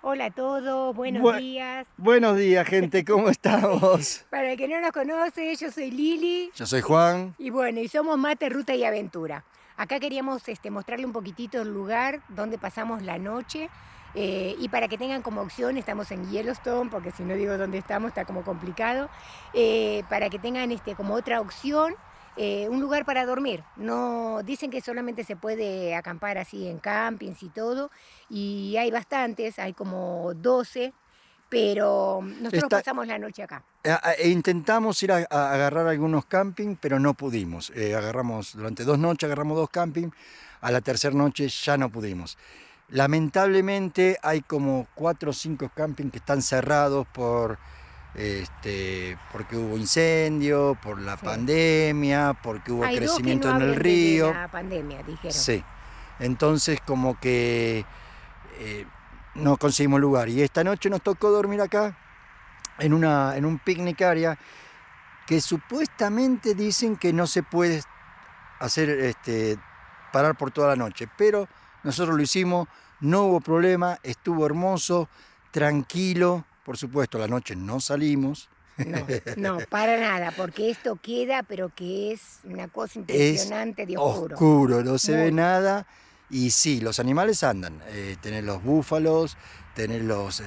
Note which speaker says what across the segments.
Speaker 1: Hola a todos, buenos días.
Speaker 2: Buenos días, gente, ¿cómo estamos?
Speaker 1: Para el que no nos conoce, yo soy Lili.
Speaker 2: Yo soy Juan.
Speaker 1: Y bueno, y somos Mate, Ruta y Aventura. Acá queríamos mostrarle un poquitito el lugar donde pasamos la noche. Y para que tengan como opción, estamos en Yellowstone, porque si no digo dónde estamos está como complicado. Para que tengan como otra opción, un lugar para dormir. No, dicen que solamente se puede acampar así en campings y todo, y hay bastantes, hay como 12, pero nosotros pasamos la noche acá.
Speaker 2: Intentamos ir a agarrar algunos camping, pero no pudimos. Agarramos durante 2 noches, agarramos 2 camping, a la tercera noche ya no pudimos. Lamentablemente hay como 4 o 5 camping que están cerrados porque hubo incendio, por la pandemia, porque hubo crecimiento en el río.
Speaker 1: Desde la pandemia, dijeron.
Speaker 2: Sí, entonces como que no conseguimos lugar. Y esta noche nos tocó dormir acá, en un picnic area, que supuestamente dicen que no se puede hacer parar por toda la noche, pero nosotros lo hicimos, no hubo problema, estuvo hermoso, tranquilo. Por supuesto, la noche no salimos.
Speaker 1: No, para nada, porque esto queda, pero que es una cosa impresionante de oscuro.
Speaker 2: Oscuro, no se ve nada. Y sí, los animales andan. Tenés los búfalos, tenés los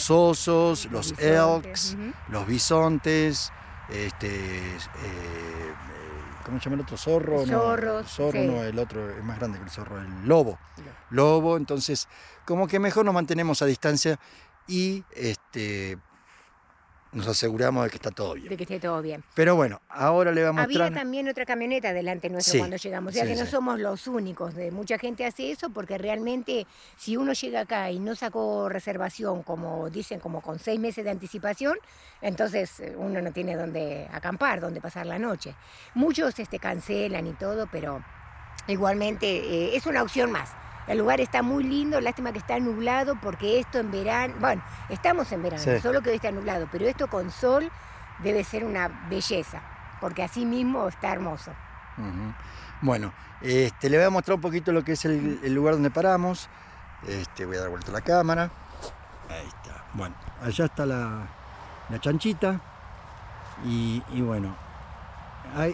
Speaker 2: osos, los elks, los bisontes, ¿cómo se llama el otro? Zorro.
Speaker 1: Zorros.
Speaker 2: Zorro sí. No, el otro es más grande que el zorro, el lobo. Lobo, entonces como que mejor nos mantenemos a distancia y nos aseguramos de que está todo bien.
Speaker 1: De que esté todo bien.
Speaker 2: Pero bueno, ahora le vamos a mostrar.
Speaker 1: Había también otra camioneta delante nuestro cuando llegamos. O sea que no somos los únicos. Mucha gente hace eso porque realmente si uno llega acá y no sacó reservación, como dicen, como con 6 meses de anticipación, entonces uno no tiene dónde acampar, dónde pasar la noche. Muchos cancelan y todo, pero igualmente es una opción más. El lugar está muy lindo, lástima que está nublado porque esto en verano, bueno, estamos en verano, solo que hoy está nublado, pero esto con sol debe ser una belleza, porque así mismo está hermoso.
Speaker 2: Bueno, le voy a mostrar un poquito lo que es el lugar donde paramos. Voy a dar vuelta a la cámara. Ahí está. Bueno, allá está la chanchita. Y bueno,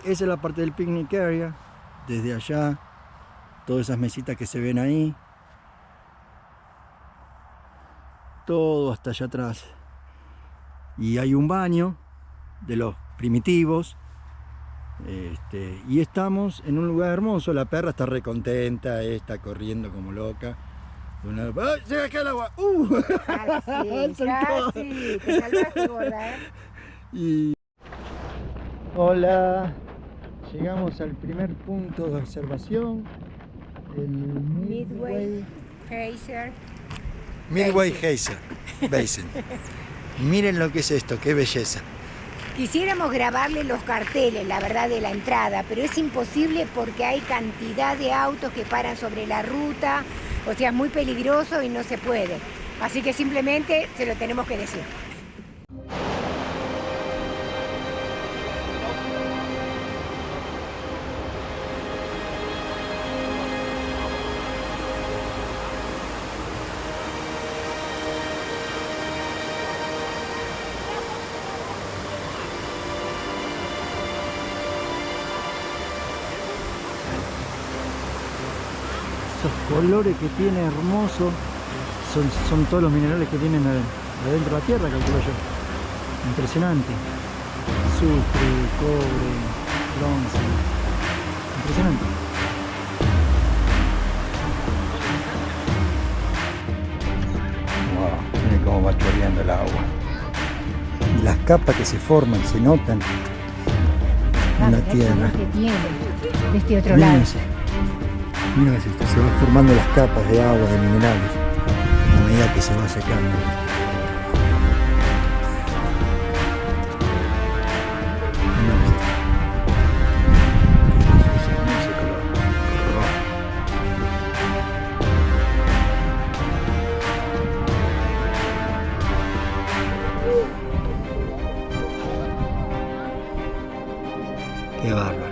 Speaker 2: esa es la parte del picnic area. Desde allá, todas esas mesitas que se ven ahí. Todo hasta allá atrás. Y hay un baño de los primitivos. Y estamos en un lugar hermoso. La perra está recontenta, está corriendo como loca. ¡Ay, se acá el agua!
Speaker 1: Casi, te salvaste, gorda,
Speaker 2: ¿eh? Hola, llegamos al primer punto de observación, el Midway Geyser Basin. Miren lo que es esto, qué belleza.
Speaker 1: Quisiéramos grabarle los carteles, la verdad, de la entrada, pero es imposible porque hay cantidad de autos que paran sobre la ruta, o sea, es muy peligroso y no se puede. Así que simplemente se lo tenemos que decir.
Speaker 2: Esos colores que tiene hermoso son todos los minerales que tienen adentro de la tierra, calculo yo. Impresionante. Azufre, cobre, bronce. Impresionante. Wow, miren cómo va chorreando el agua. Y las capas que se forman, se notan en la tierra.
Speaker 1: Que tiene de este otro lado.
Speaker 2: Mira esto, se van formando las capas de agua, de minerales, a medida que se va secando. Qué bárbaro.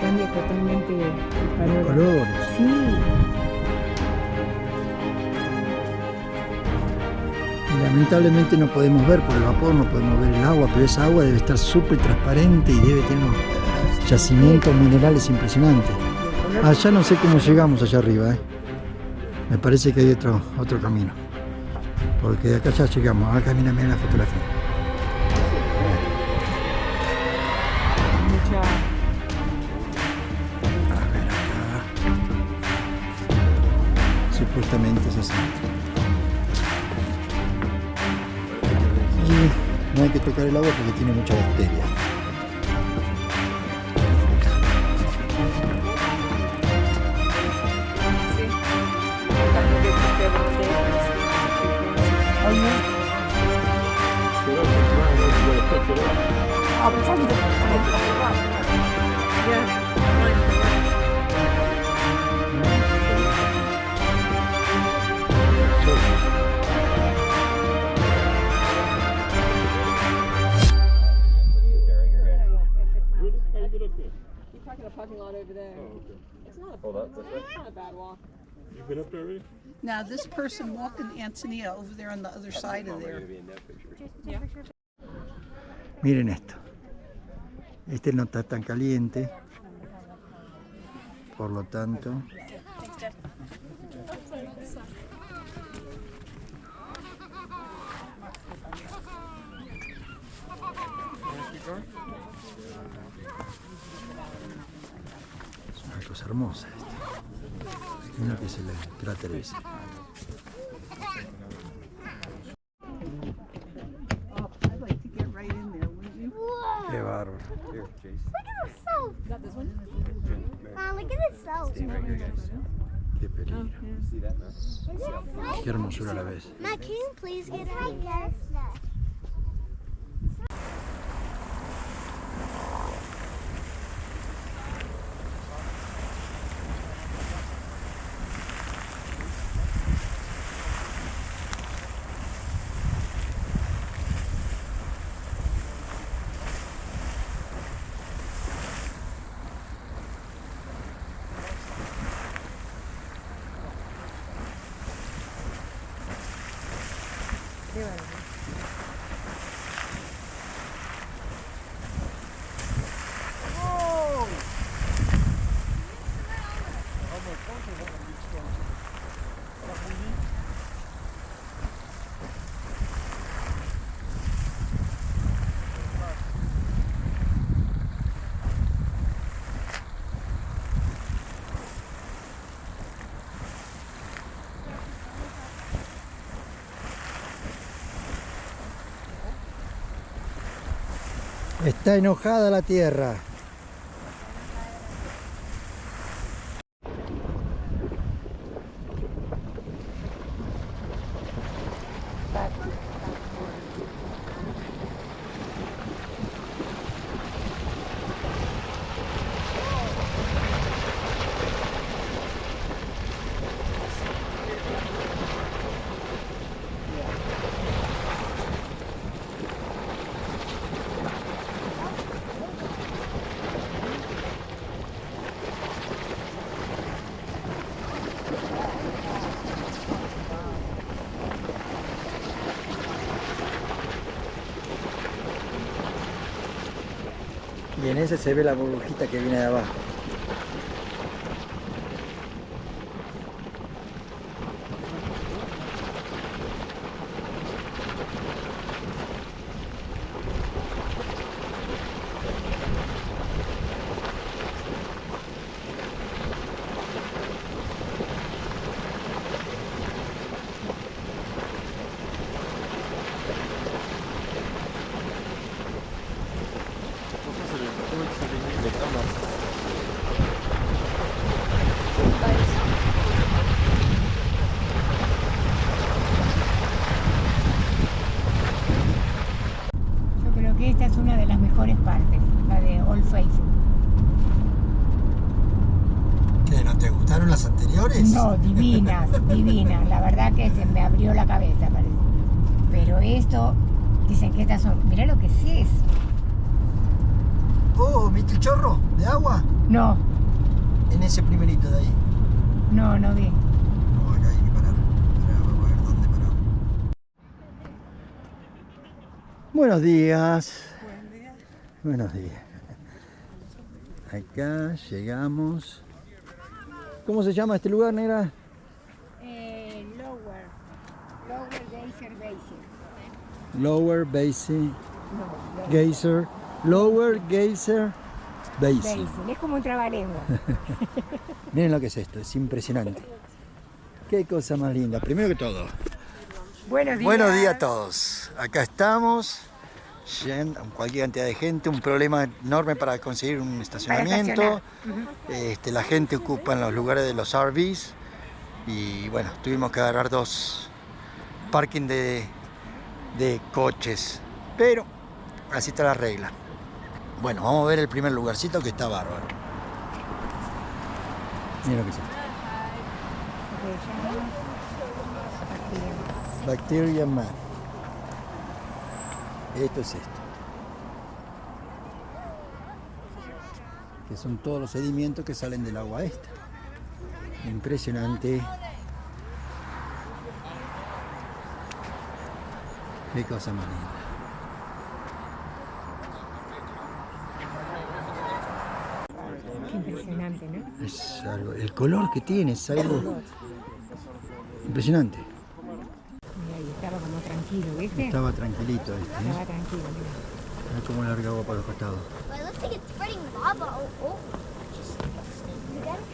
Speaker 1: cambia totalmente el
Speaker 2: Los
Speaker 1: panorama.
Speaker 2: colores.
Speaker 1: Sí.
Speaker 2: Y lamentablemente no podemos ver por el vapor, no podemos ver el agua, pero esa agua debe estar súper transparente y debe tener unos yacimientos minerales impresionantes. Allá no sé cómo llegamos allá arriba, ¿eh? Me parece que hay otro camino. Porque de acá ya llegamos. Acá mira la fotografía. A ver acá. Supuestamente es así. Y no hay que tocar el agua porque tiene mucha bacteria.
Speaker 3: Parking lot over there.
Speaker 4: Oh, okay.
Speaker 3: It's not a,
Speaker 4: Hold up, this way?
Speaker 3: it's not a bad walk.
Speaker 4: You've been up there already?
Speaker 5: Now, this person walking Antonia over there on the other side of there.
Speaker 2: Miren esto. Este no está tan caliente. Por lo tanto. Es una cosa hermosa esta. Mira que es el cráter ese.
Speaker 5: Oh, I'd like to get right in there, wouldn't you?
Speaker 2: Qué bárbaro.
Speaker 4: Here, Chase.
Speaker 6: Look at the soap.
Speaker 3: Is that this one?
Speaker 6: Mom, look at the soap.
Speaker 4: Stand right here, guys.
Speaker 2: Qué peligro.
Speaker 4: See that, man?
Speaker 6: Is it soap?
Speaker 2: Qué hermosura a la vez.
Speaker 6: Ma, can you please get out of here?
Speaker 1: Qué bárbaro.
Speaker 2: Está enojada la tierra. Y en ese se ve la burbujita que viene de abajo.
Speaker 1: Yo creo que esta es una de las mejores partes, la de Old Faithful.
Speaker 2: ¿Qué? ¿No te gustaron las anteriores?
Speaker 1: No, divinas, divinas. La verdad que se me abrió la cabeza, parece. Pero esto, dicen que estas son... Mirá lo que sí es.
Speaker 2: Oh, ¿viste el chorro de agua?
Speaker 1: No,
Speaker 2: En ese primerito de ahí.
Speaker 1: no vi.
Speaker 2: No, acá hay que parar. Vamos a ver dónde paramos. Buenos días.
Speaker 5: Buen día.
Speaker 2: Buenos días. Acá llegamos. ¿Cómo se llama este lugar, negra?
Speaker 1: Lower Geyser Basin.
Speaker 2: Lower Basin
Speaker 1: No,
Speaker 2: Geyser. Lower Geyser Basin.
Speaker 1: Basin. Es como un trabalengua.
Speaker 2: Miren lo que es esto, es impresionante. Qué cosa más linda. Primero que todo,
Speaker 1: Buenos días.
Speaker 2: buenos días a todos. Acá estamos, cualquier cantidad de gente, un problema enorme para conseguir un estacionamiento. La gente ocupa en los lugares de los RVs y bueno, tuvimos que agarrar 2 parking de coches, pero así está la regla. Bueno, vamos a ver el primer lugarcito que está bárbaro. Miren lo que es esto. Bacteria Mat. Esto es esto. Que son todos los sedimentos que salen del agua esta. Impresionante. Qué cosa más linda.
Speaker 1: Qué impresionante, ¿no?
Speaker 2: Es algo, el color que tiene es algo impresionante.
Speaker 1: Mira, ahí estaba como tranquilo, ¿viste?
Speaker 2: Estaba tranquilito este,
Speaker 1: Estaba tranquilo, mira.
Speaker 2: Mira cómo larga agua para los costados.
Speaker 6: Well, it looks like it's spreading lava. Oh. You got it?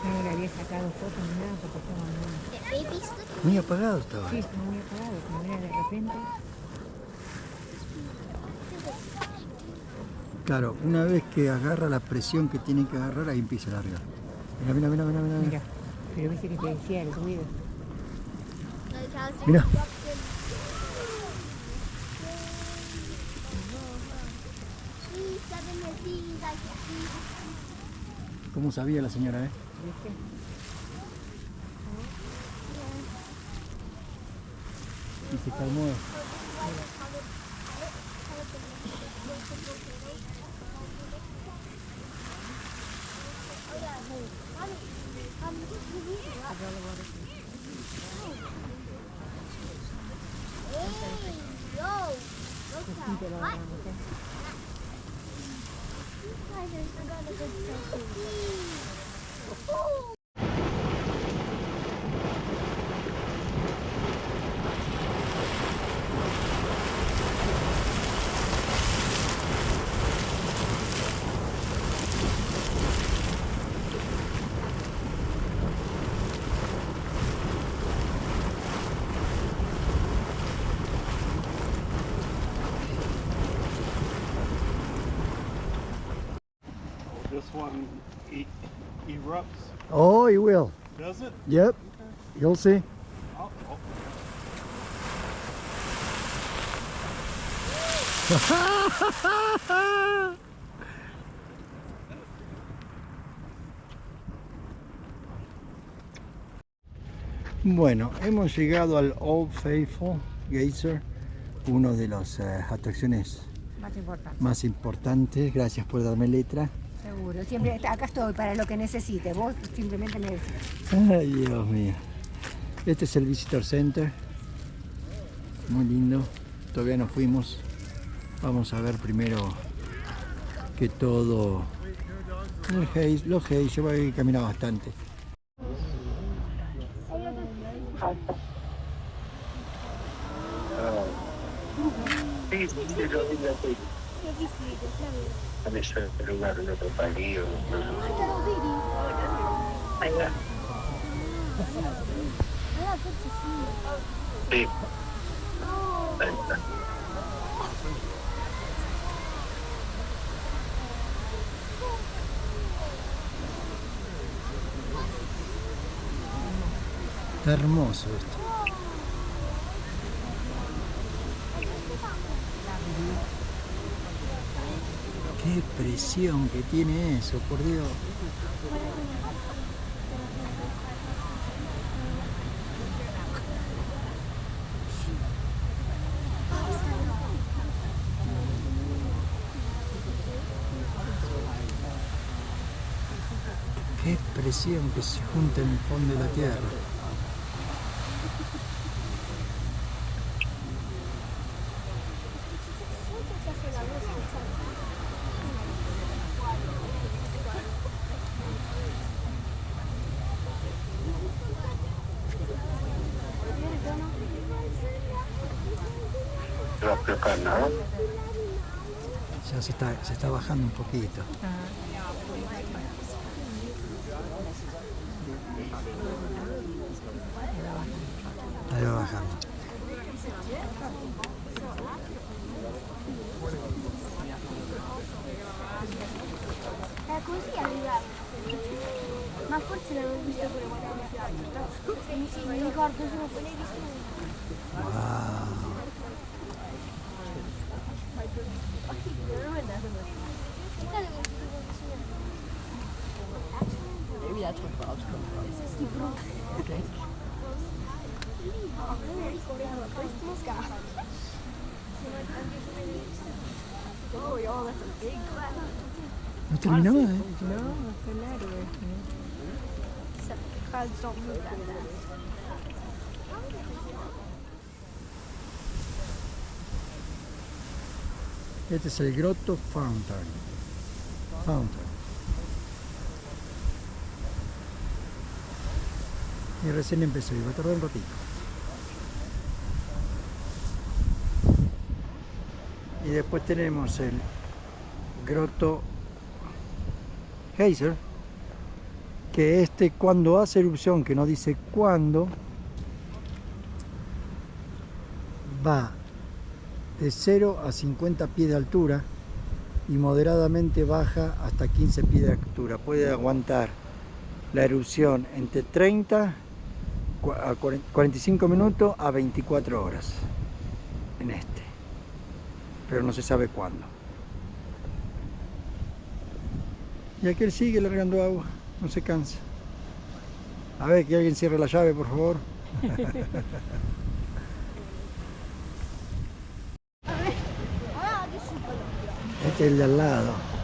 Speaker 1: Yo no le había sacado fotos ni nada porque estaba muy...
Speaker 6: The baby's looking.
Speaker 2: Muy apagado estaba.
Speaker 1: Sí, estaba muy apagado, como era de repente.
Speaker 2: Claro, una vez que agarra la presión que tiene que agarrar, ahí empieza a largar. Mira, mira, mira, mira,
Speaker 1: Mira, pero viste que te decía el ruido.
Speaker 6: Like how it's
Speaker 2: Mira.
Speaker 6: erupted. See, 7 machines, I can see.
Speaker 2: ¿Cómo sabía la señora,
Speaker 1: ¿Viste?
Speaker 2: Y se calmó.
Speaker 6: Hey, yo, look
Speaker 1: Justito lo
Speaker 6: how hot.
Speaker 1: agarramos, ¿eh?
Speaker 6: These guys are so got a good selfie.
Speaker 4: This one erupts,
Speaker 2: Oh, you will.
Speaker 4: does it?
Speaker 2: Yep. You'll see.
Speaker 4: Oh, oh.
Speaker 2: Bueno, hemos llegado al Old Faithful Geyser, una de las atracciones
Speaker 1: Más importante.
Speaker 2: más importantes. Gracias por darme letra.
Speaker 1: Seguro. Siempre acá estoy para lo que necesites. Vos simplemente me decís.
Speaker 2: Ay, Dios mío. Este es el Visitor Center. Muy lindo. Todavía no fuimos. Vamos a ver primero que todo. Los Hayes, yo voy a caminar bastante.
Speaker 7: Adesso per un altro paio. Sì. Aspetta.
Speaker 2: Está hermoso esto. Qué presión que tiene eso, por Dios. Qué presión que se junta en el fondo de la tierra.
Speaker 7: Proprio canal.
Speaker 2: Ya se está bajando un poquito. Ahí va bajando.
Speaker 6: Così arriva. Ma forse l'avevo visto pure quando ero in spiaggia. Sì, mi ricordo solo che l'hai visto.
Speaker 2: Wow.
Speaker 3: Maybe that's where frogs come from. Okay.
Speaker 6: Oh, y'all, that's a big clap.
Speaker 2: No terminaba, ¿eh?
Speaker 6: No, they're not over. Except the clouds don't move that fast.
Speaker 2: Este es el Grotto Fountain. Y recién empezó, y va a tardar un ratito. Y después tenemos el Grotto Geyser, que cuando hace erupción, que no dice cuándo, va de 0 a 50 pies de altura y moderadamente baja hasta 15 pies de altura. Puede aguantar la erupción entre 30 a 45 minutos a 24 horas en pero no se sabe cuándo. Y aquel sigue largando agua, no se cansa. A ver, que alguien cierre la llave, por favor. Este es el de al lado.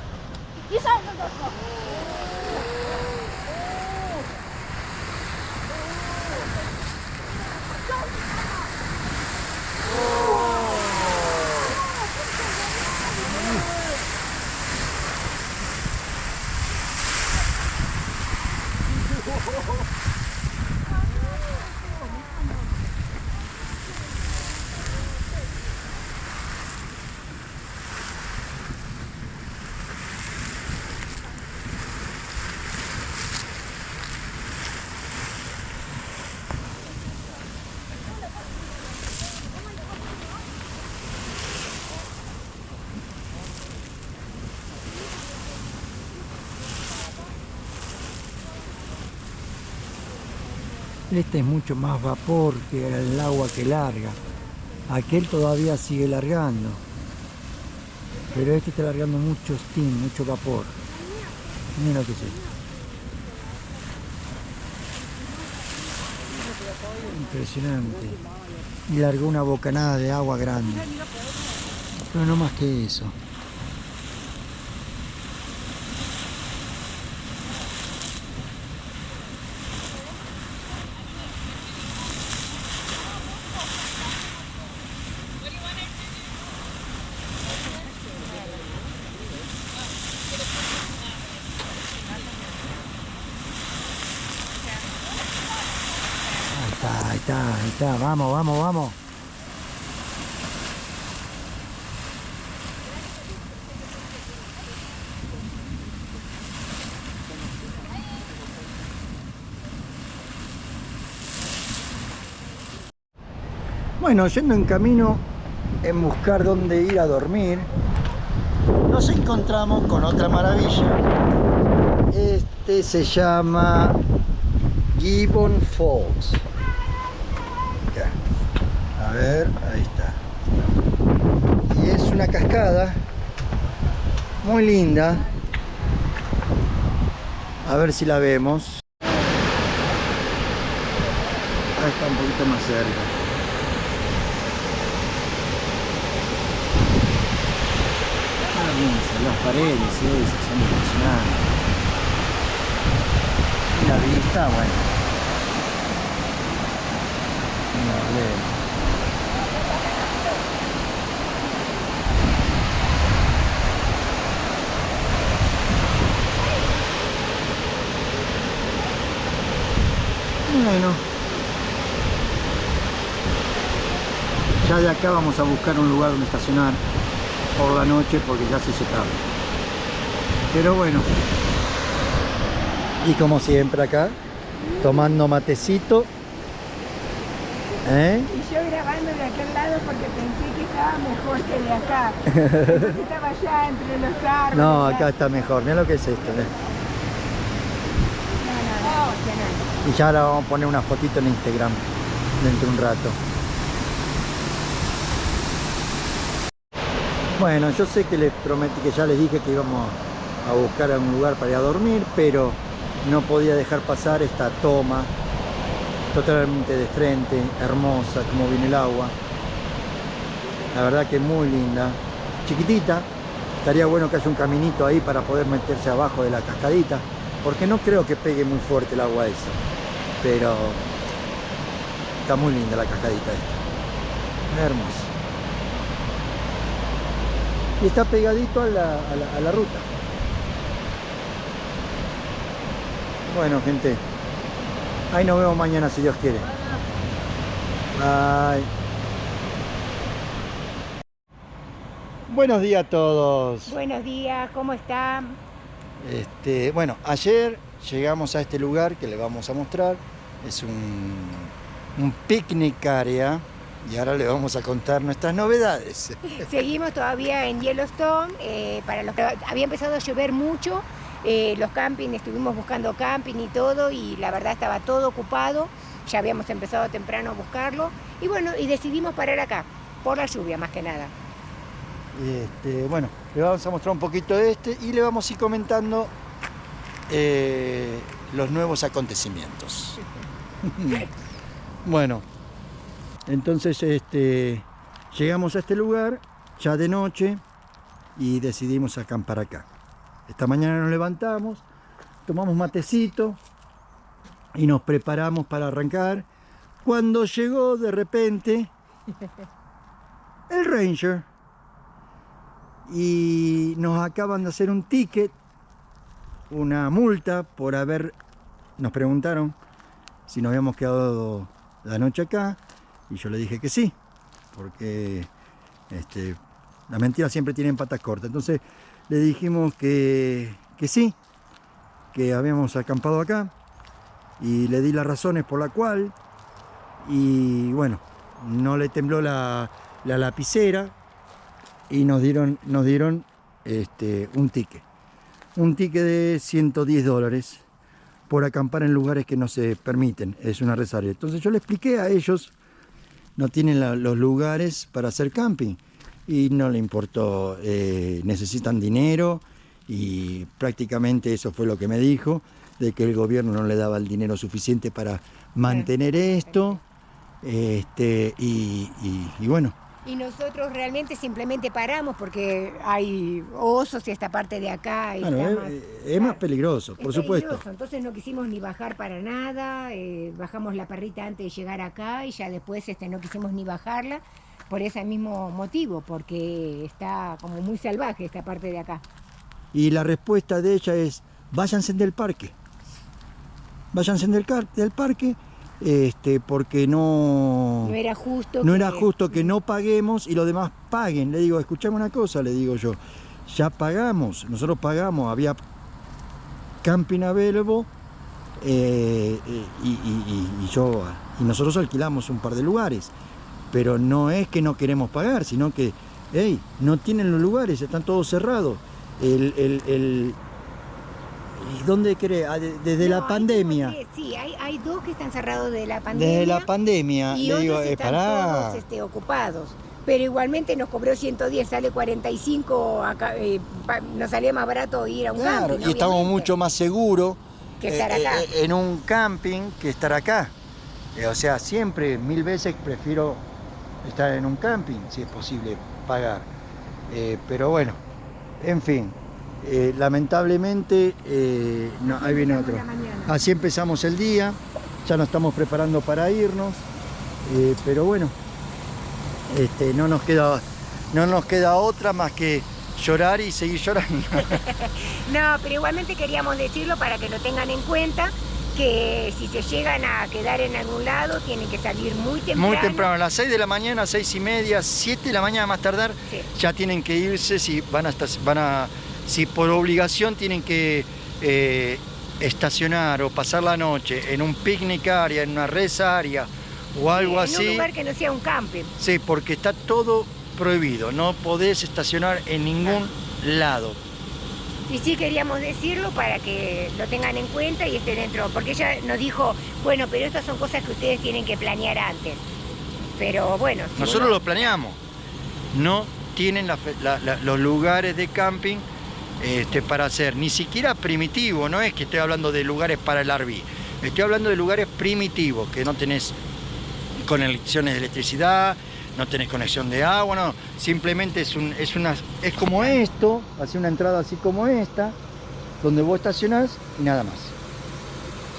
Speaker 2: Este es mucho más vapor que el agua que larga. Aquel todavía sigue largando. Pero este está largando mucho steam, mucho vapor. Mira lo que es esto. Impresionante. Y largó una bocanada de agua grande. Pero no más que eso. Ahí está, vamos, vamos, vamos. Bueno, yendo en camino en buscar dónde ir a dormir, nos encontramos con otra maravilla. Este se llama Gibbon Falls. Acá. A ver, ahí está. Y es una cascada muy linda. A ver si la vemos. Ahí está, un poquito más cerca. Las paredes esas son impresionantes. Y la vista, bueno. No hablemos. Bueno, ya de acá vamos a buscar un lugar donde estacionar por la noche porque ya se hizo tarde. Pero bueno, y como siempre acá, tomando matecito.
Speaker 1: Y yo grabando de aquel lado porque pensé que estaba mejor que de acá. Entonces estaba allá entre los árboles.
Speaker 2: No, acá está mejor. Mira lo que es esto. Y ya ahora vamos a poner una fotito en Instagram dentro de un rato. Bueno, yo sé que les prometí, que ya les dije que íbamos a buscar un lugar para ir a dormir, pero no podía dejar pasar esta toma totalmente de frente, hermosa, como viene el agua. La verdad que muy linda, chiquitita. Estaría bueno que haya un caminito ahí para poder meterse abajo de la cascadita, porque no creo que pegue muy fuerte el agua esa, pero está muy linda la cascadita esta, hermosa. Y está pegadito a la ruta. Bueno, gente, ahí nos vemos mañana si Dios quiere. Bye. Buenos días a todos.
Speaker 1: Buenos días, ¿cómo están?
Speaker 2: Bueno, ayer llegamos a este lugar que les vamos a mostrar. Es un picnic area y ahora les vamos a contar nuestras novedades.
Speaker 1: Seguimos todavía en Yellowstone. Para los que había empezado a llover mucho, los camping, estuvimos buscando camping y todo, y la verdad estaba todo ocupado. Ya habíamos empezado temprano a buscarlo y bueno, y decidimos parar acá por la lluvia más que nada.
Speaker 2: Bueno, le vamos a mostrar un poquito de y le vamos a ir comentando los nuevos acontecimientos. Bueno, entonces llegamos a este lugar ya de noche y decidimos acampar acá. Esta mañana nos levantamos, tomamos matecito y nos preparamos para arrancar, cuando llegó de repente el Ranger. Y nos acaban de hacer un ticket, una multa por nos preguntaron si nos habíamos quedado la noche acá, y yo le dije que sí, porque las mentiras siempre tienen patas cortas. Entonces le dijimos que sí, que habíamos acampado acá, y le di las razones por la cual, y bueno, no le tembló la lapicera, y nos dieron un ticket de $110 por acampar en lugares que no se permiten, es una reserva. Entonces yo le expliqué a ellos, no tienen los lugares para hacer camping, y no le importó, necesitan dinero, y prácticamente eso fue lo que me dijo, de que el gobierno no le daba el dinero suficiente para mantener esto, y bueno.
Speaker 1: Y nosotros realmente simplemente paramos porque hay osos y esta parte de acá. Y
Speaker 2: bueno, es más peligroso, por supuesto.
Speaker 1: Entonces no quisimos ni bajar para nada, bajamos la perrita antes de llegar acá y ya después no quisimos ni bajarla por ese mismo motivo, porque está como muy salvaje esta parte de acá.
Speaker 2: Y la respuesta de ella es: váyanse del parque. Váyanse del parque. Porque no
Speaker 1: era justo
Speaker 2: que no paguemos y los demás paguen. Le digo, escuchame una cosa, le digo yo, ya pagamos, nosotros pagamos, había camping available, y nosotros alquilamos un par de lugares, pero no es que no queremos pagar, sino que no tienen los lugares, están todos cerrados. ¿Y dónde querés? Desde la pandemia.
Speaker 1: Sí, hay dos que están cerrados desde la pandemia.
Speaker 2: Desde la pandemia.
Speaker 1: Y otros están todos ocupados. Pero igualmente nos cobró 110, sale 45, acá, nos salía más barato ir a un camping.
Speaker 2: Y estamos mucho más seguros
Speaker 1: que estar acá.
Speaker 2: En un camping que estar acá. O sea, siempre, 1000 veces prefiero estar en un camping, si es posible pagar. Pero bueno, en fin. lamentablemente, no, ahí viene otro. Así empezamos el día, ya nos estamos preparando para irnos, pero bueno, no nos queda otra más que llorar y seguir llorando.
Speaker 1: No, pero igualmente queríamos decirlo para que lo tengan en cuenta, que si se llegan a quedar en algún lado tienen que salir muy temprano.
Speaker 2: Muy temprano, a las 6 de la mañana, 6 y media, 7 de la mañana más tardar,
Speaker 1: Sí.
Speaker 2: ya tienen que irse, si si por obligación tienen que estacionar o pasar la noche en un picnic area, en una res area o algo
Speaker 1: En
Speaker 2: así.
Speaker 1: un lugar que no sea un camping.
Speaker 2: Sí, porque está todo prohibido, no podés estacionar en ningún lado.
Speaker 1: Y sí queríamos decirlo para que lo tengan en cuenta y esté dentro, porque ella nos dijo, bueno, pero estas son cosas que ustedes tienen que planear antes. Pero bueno, si
Speaker 2: Nosotros
Speaker 1: uno-
Speaker 2: lo planeamos, no tienen los lugares de camping para hacer, ni siquiera primitivo, no es que estoy hablando de lugares para el RV, estoy hablando de lugares primitivos, que no tenés conexiones de electricidad, no tenés conexión de agua, no, simplemente es como esto, hace una entrada así como esta, donde vos estacionás y nada más.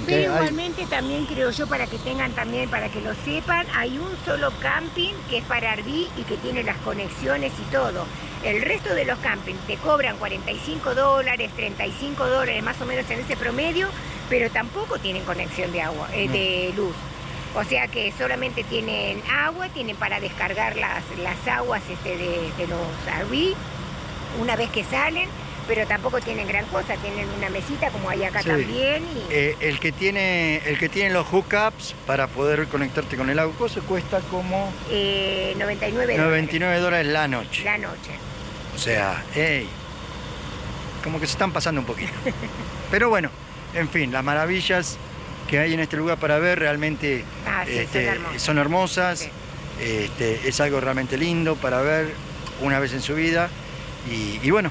Speaker 1: Pero
Speaker 2: Hay-
Speaker 1: igualmente también creo yo, para que tengan también, para que lo sepan, hay un solo camping que es para RV y que tiene las conexiones y todo. El resto de los campings te cobran $45, $35, más o menos en ese promedio, pero tampoco tienen conexión de agua, de luz. O sea que solamente tienen agua, tienen para descargar las aguas de los RV una vez que salen, pero tampoco tienen gran cosa, tienen una mesita como hay acá
Speaker 2: Sí.
Speaker 1: también. Y...
Speaker 2: el que tiene los hookups para poder conectarte con el agua, se cuesta como
Speaker 1: $99
Speaker 2: $99 la noche.
Speaker 1: la noche.
Speaker 2: O sea, como que se están pasando un poquito. Pero bueno, en fin, las maravillas que hay en este lugar para ver realmente
Speaker 1: Sí,
Speaker 2: son hermosas.
Speaker 1: Sí.
Speaker 2: Es algo realmente lindo para ver una vez en su vida. Y bueno,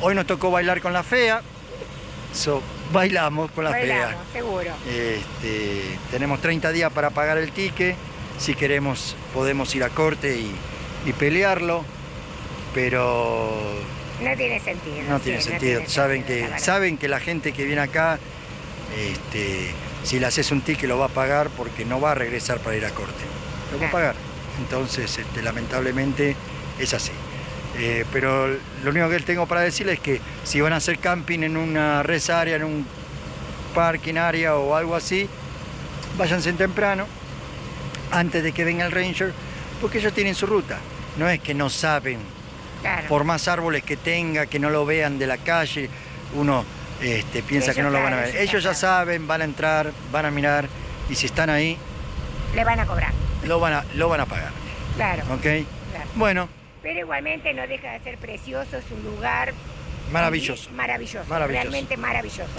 Speaker 2: hoy nos tocó bailar con la fea. Bailamos con la
Speaker 1: Bailamos,
Speaker 2: fea.
Speaker 1: seguro.
Speaker 2: Tenemos 30 días para pagar el ticket. Si queremos podemos ir a corte y pelearlo, pero
Speaker 1: No tiene sentido.
Speaker 2: no
Speaker 1: sí,
Speaker 2: tiene
Speaker 1: no
Speaker 2: sentido.
Speaker 1: tiene
Speaker 2: Saben
Speaker 1: sentido, la verdad.
Speaker 2: que la gente que viene acá, si le haces un ticket lo va a pagar porque no va a regresar para ir a corte. Lo va a
Speaker 1: Claro.
Speaker 2: pagar. Entonces, lamentablemente es así. Pero lo único que tengo para decirles es que si van a hacer camping en una res area, en un parking area o algo así, váyanse temprano, antes de que venga el ranger, porque ellos tienen su ruta. No es que no saben,
Speaker 1: Claro.
Speaker 2: por más árboles que tenga, que no lo vean de la calle, uno piensa
Speaker 1: Ellos
Speaker 2: que no lo van a
Speaker 1: saben,
Speaker 2: ver.
Speaker 1: ellos
Speaker 2: Ellos ya saben, van a entrar, van a mirar, y si están ahí,
Speaker 1: Le van a cobrar.
Speaker 2: lo van a pagar.
Speaker 1: Claro.
Speaker 2: ¿Ok?
Speaker 1: Claro.
Speaker 2: Bueno,
Speaker 1: Pero igualmente no deja de ser precioso, es un lugar
Speaker 2: maravilloso.
Speaker 1: maravilloso,
Speaker 2: Maravilloso.
Speaker 1: realmente maravilloso.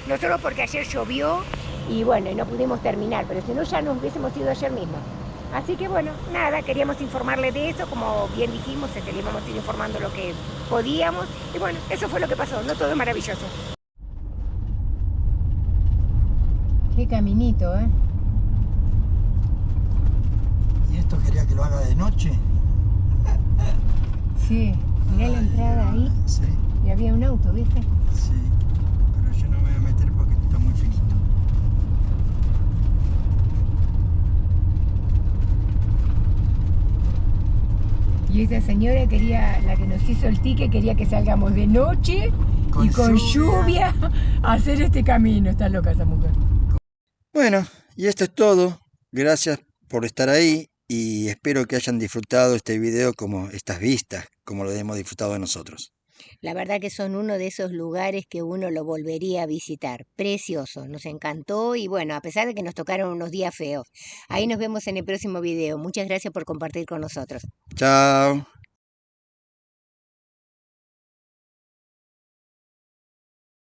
Speaker 1: Nosotros porque ayer llovió y bueno, y no pudimos terminar, pero si no ya nos hubiésemos ido ayer mismo. Así que bueno, nada, queríamos informarles de eso, como bien dijimos, le íbamos a ir informando lo que podíamos, y bueno, eso fue lo que pasó, no todo es maravilloso. Qué caminito, ¿eh?
Speaker 2: ¿Y esto quería que lo haga de noche?
Speaker 1: Sí, mirá la entrada ahí,
Speaker 2: Sí,
Speaker 1: y había un auto, ¿viste?
Speaker 2: sí. Pero yo no me voy a meter porque está muy finito.
Speaker 1: Y esa señora quería, la que nos hizo el ticket, quería que salgamos de noche
Speaker 2: Con
Speaker 1: y con
Speaker 2: lluvia.
Speaker 1: lluvia a hacer este camino. Está loca esa mujer.
Speaker 2: Bueno, y esto es todo. Gracias por estar ahí y espero que hayan disfrutado este video como estas vistas, como lo hemos disfrutado de nosotros.
Speaker 1: La verdad que son uno de esos lugares que uno lo volvería a visitar. Precioso, nos encantó y bueno, a pesar de que nos tocaron unos días feos. Ahí nos vemos en el próximo video. Muchas gracias por compartir con nosotros.
Speaker 2: Chao.